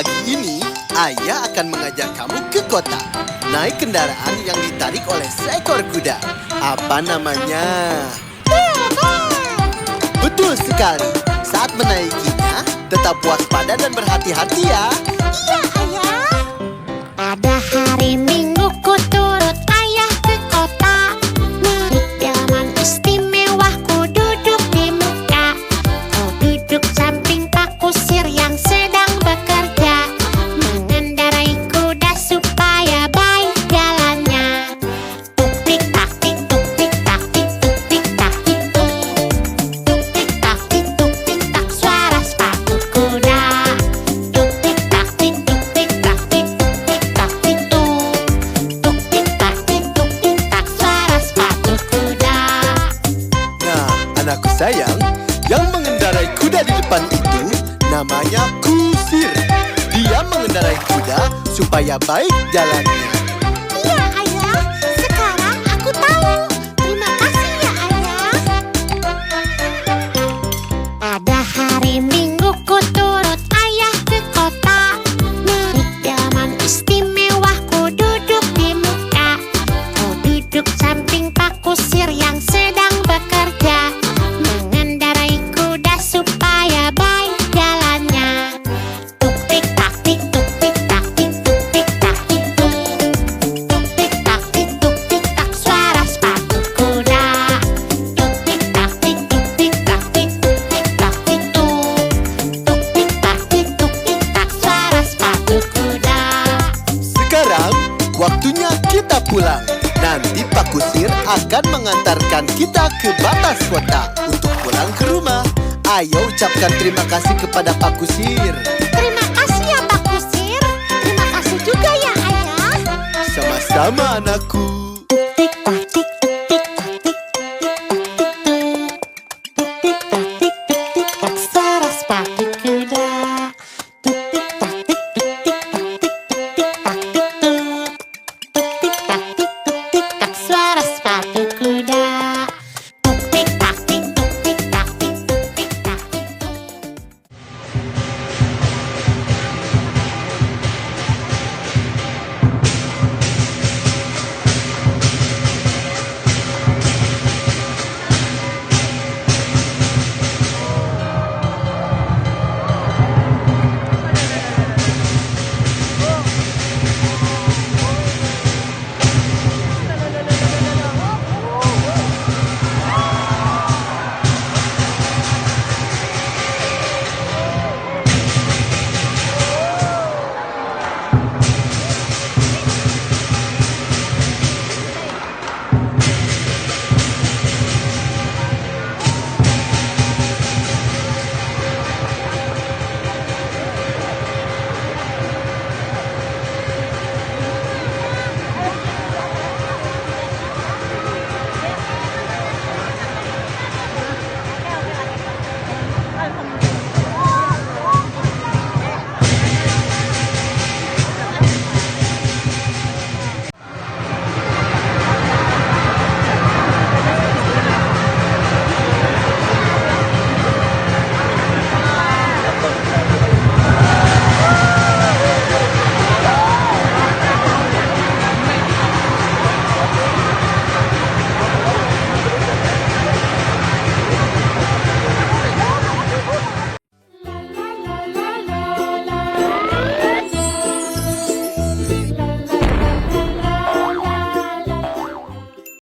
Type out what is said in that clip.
Pagi ini, ayah akan mengajak kamu ke kota. Naik kendaraan yang ditarik oleh seekor kuda. Apa namanya? Betul sekali. Saat menaikinya, tetap waspada dan berhati-hati ya. Iya, ayah. Pada hari Minggu ku turut ayah ke kota. Naik delman istimewa ku duduk di muka. Ku duduk samping Pak Kusir yang sedang bekerja. Mengendarai kuda supaya baik jalannya. Tuk tik tak tik tuk tik tak tik tuk tik tak tik tuk. Tuk tik tak tik tuk tik tak suara sepatu kuda. Tuk tik tak tik tuk tik tak tik tuk tik tak tik tuk. Tuk tik tak tik tuk tik tak suara sepatu kuda. Nah, anakku sayang, yang mengendarai kuda di depan itu namanya Kusir. Dia mengendarai kuda supaya baik jalannya. Iya, ayah. Sekarang aku tahu. Terima kasih ya, ayah. Pada hari Minggu ku turut ayah ke kota. Naik delman istimewa ku duduk di muka. Ku duduk samping Pak Kusir yang sedang bekerja. Mengendarai kuda supaya baik jalannya. Tuk tik tak tik tuk tik tak tik tuk tik tak tik tuk. Tuk tik tak tik tuk tik tak suara sepatu kuda. Tuk tik tak tik tuk tik tak tik tuk tik tak tik tuk. Tuk tik tak tik tuk tik tak suara sepatu kuda. Sekarang, waktunya kita pulang. Nanti Pak Kusir akan mengantarkan kita ke batas kota untuk pulang ke rumah. Ayo ucapkan terima kasih kepada Pak Kusir. Terima kasih ya Pak Kusir. Terima kasih juga ya ayah. Sama-sama anakku.